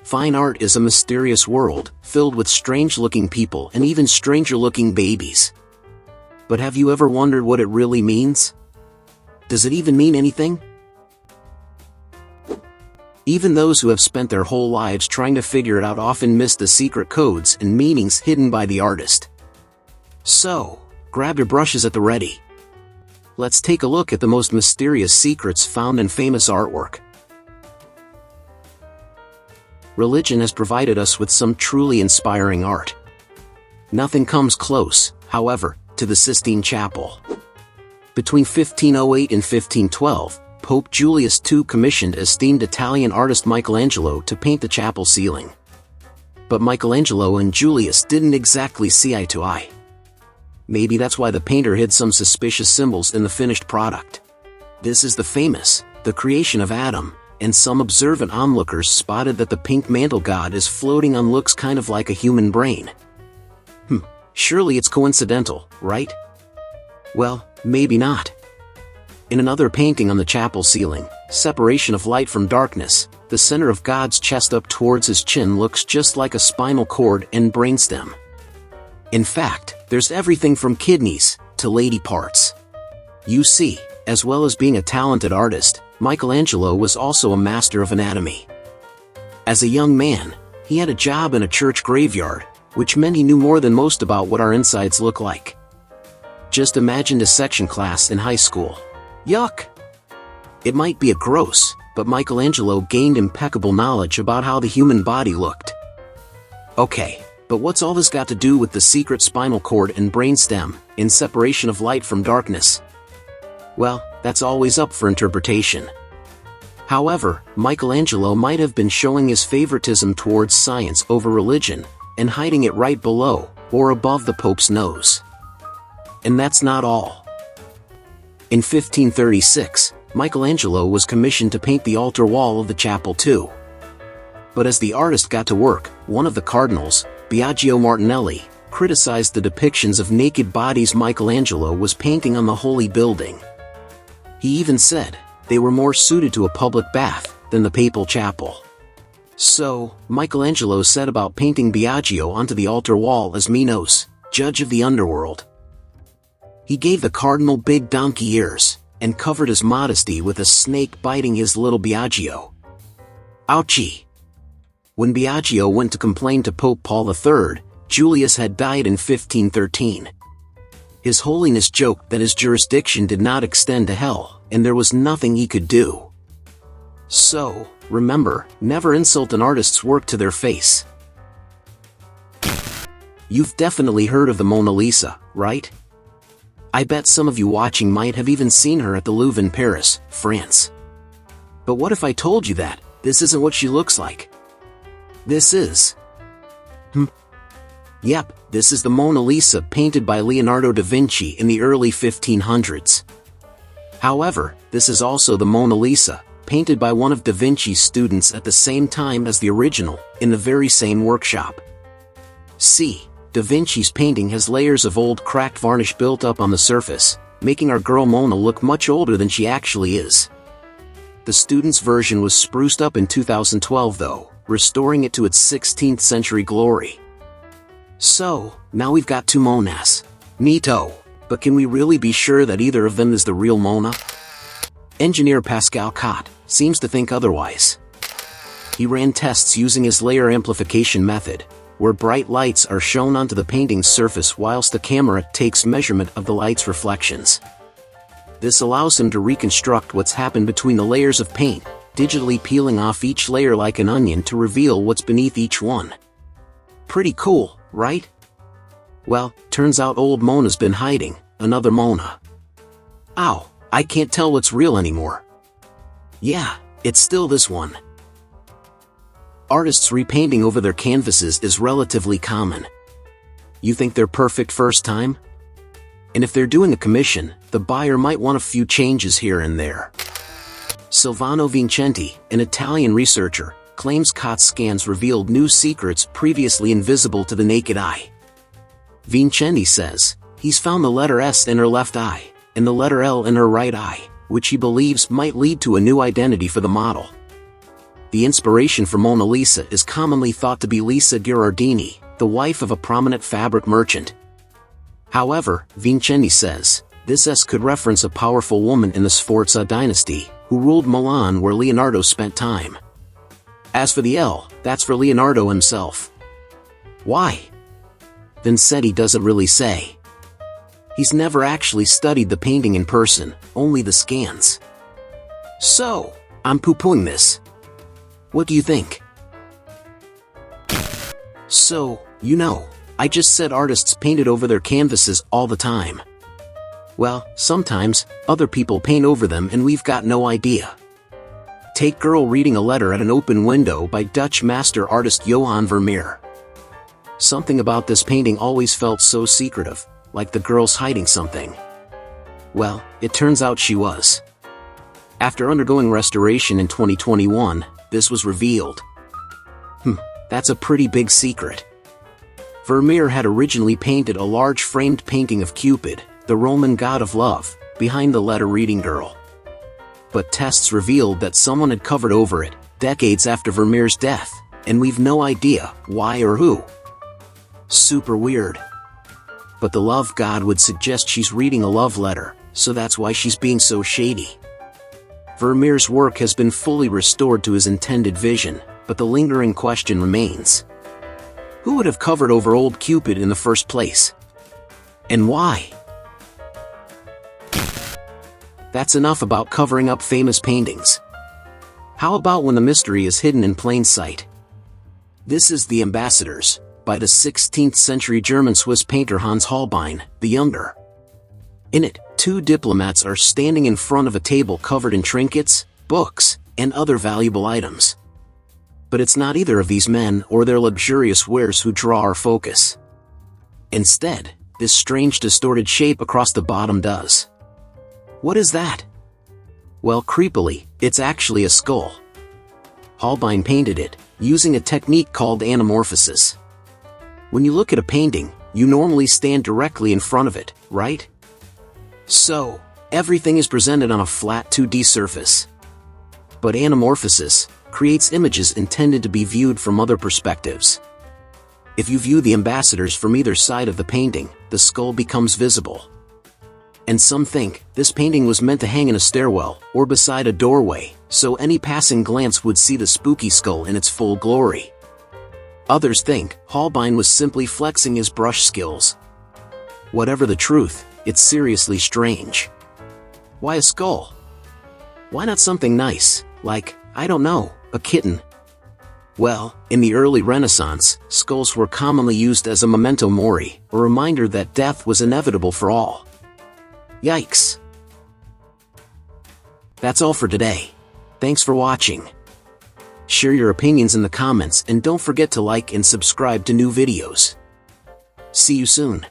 Fine art is a mysterious world, filled with strange-looking people and even stranger-looking babies. But have you ever wondered what it really means? Does it even mean anything? Even those who have spent their whole lives trying to figure it out often miss the secret codes and meanings hidden by the artist. So, grab your brushes at the ready. Let's take a look at the most mysterious secrets found in famous artwork. Religion has provided us with some truly inspiring art. Nothing comes close, however, to the Sistine Chapel. Between 1508 and 1512, Pope Julius II commissioned esteemed Italian artist Michelangelo to paint the chapel ceiling. But Michelangelo and Julius didn't exactly see eye to eye. Maybe that's why the painter hid some suspicious symbols in the finished product. This is the creation of Adam, and some observant onlookers spotted that the pink mantle god is floating on looks kind of like a human brain. Surely it's coincidental, right? Well, maybe not. In another painting on the chapel ceiling, Separation of Light from Darkness, the center of God's chest up towards his chin looks just like a spinal cord and brainstem. In fact, there's everything from kidneys to lady parts. You see, as well as being a talented artist, Michelangelo was also a master of anatomy. As a young man, he had a job in a church graveyard, which meant he knew more than most about what our insides look like. Just imagine a section class in high school. Yuck! It might be a gross, but Michelangelo gained impeccable knowledge about how the human body looked. Okay, but what's all this got to do with the secret spinal cord and brainstem, in Separation of Light from Darkness? Well, that's always up for interpretation. However, Michelangelo might have been showing his favoritism towards science over religion, and hiding it right below, or above the Pope's nose. And that's not all. In 1536, Michelangelo was commissioned to paint the altar wall of the chapel too. But as the artist got to work, one of the cardinals, Biagio Martinelli, criticized the depictions of naked bodies Michelangelo was painting on the holy building. He even said they were more suited to a public bath than the papal chapel. So, Michelangelo set about painting Biagio onto the altar wall as Minos, judge of the underworld. He gave the cardinal big donkey ears, and covered his modesty with a snake biting his little Biagio. Ouchie! When Biagio went to complain to Pope Paul III, Julius had died in 1513. His Holiness joked that his jurisdiction did not extend to hell, and there was nothing he could do. So, remember, never insult an artist's work to their face. You've definitely heard of the Mona Lisa, right? I bet some of you watching might have even seen her at the Louvre in Paris, France. But what if I told you that this isn't what she looks like? This is... Yep, this is the Mona Lisa painted by Leonardo da Vinci in the early 1500s. However, this is also the Mona Lisa, painted by one of da Vinci's students at the same time as the original, in the very same workshop. See, da Vinci's painting has layers of old cracked varnish built up on the surface, making our girl Mona look much older than she actually is. The student's version was spruced up in 2012 though, restoring it to its 16th century glory. So, now we've got two Monas. Neato. But can we really be sure that either of them is the real Mona? Engineer Pascal Cott seems to think otherwise. He ran tests using his layer amplification method, where bright lights are shown onto the painting's surface whilst the camera takes measurement of the light's reflections. This allows him to reconstruct what's happened between the layers of paint, digitally peeling off each layer like an onion to reveal what's beneath each one. Pretty cool, right? Well, turns out old Mona's been hiding another Mona. Ow, I can't tell what's real anymore. Yeah, it's still this one. Artists repainting over their canvases is relatively common. You think they're perfect first time? And if they're doing a commission, the buyer might want a few changes here and there. Silvano Vincenti, an Italian researcher, claims Cott's scans revealed new secrets previously invisible to the naked eye. Vincenti says, he's found the letter S in her left eye, and the letter L in her right eye, which he believes might lead to a new identity for the model. the inspiration for Mona Lisa is commonly thought to be Lisa Gherardini, the wife of a prominent fabric merchant. However, Vincenzi says, this S could reference a powerful woman in the Sforza dynasty, who ruled Milan where Leonardo spent time. As for the L, that's for Leonardo himself. Why? Vincenzi doesn't really say. He's never actually studied the painting in person, only the scans. So, I'm poo-pooing this. What do you think? So, I just said artists painted over their canvases all the time. Well, sometimes, other people paint over them and we've got no idea. Take Girl Reading a Letter at an Open Window by Dutch master artist Johan Vermeer. Something about this painting always felt so secretive, like the girl's hiding something. Well, it turns out she was. After undergoing restoration in 2021, this was revealed. That's a pretty big secret. Vermeer had originally painted a large framed painting of Cupid, the Roman god of love, behind the letter-reading girl. But tests revealed that someone had covered over it, decades after Vermeer's death, and we've no idea why or who. Super weird. But the love god would suggest she's reading a love letter, so that's why she's being so shady. Vermeer's work has been fully restored to his intended vision, but the lingering question remains. Who would have covered over old Cupid in the first place? And why? That's enough about covering up famous paintings. How about when the mystery is hidden in plain sight? This is The Ambassadors, by the 16th century German-Swiss painter Hans Holbein, the Younger. In it, two diplomats are standing in front of a table covered in trinkets, books, and other valuable items. But it's not either of these men or their luxurious wares who draw our focus. Instead, this strange distorted shape across the bottom does. What is that? Well, creepily, it's actually a skull. Holbein painted it, using a technique called anamorphosis. When you look at a painting, you normally stand directly in front of it, right? So, everything is presented on a flat 2D surface. But anamorphosis creates images intended to be viewed from other perspectives. If you view the ambassadors from either side of the painting, the skull becomes visible. And some think this painting was meant to hang in a stairwell or beside a doorway, so any passing glance would see the spooky skull in its full glory. Others think Holbein was simply flexing his brush skills. Whatever the truth, it's seriously strange. Why a skull? Why not something nice, like, I don't know, a kitten? Well, in the early Renaissance, skulls were commonly used as a memento mori, a reminder that death was inevitable for all. Yikes. That's all for today. Thanks for watching. Share your opinions in the comments and don't forget to like and subscribe to new videos. See you soon.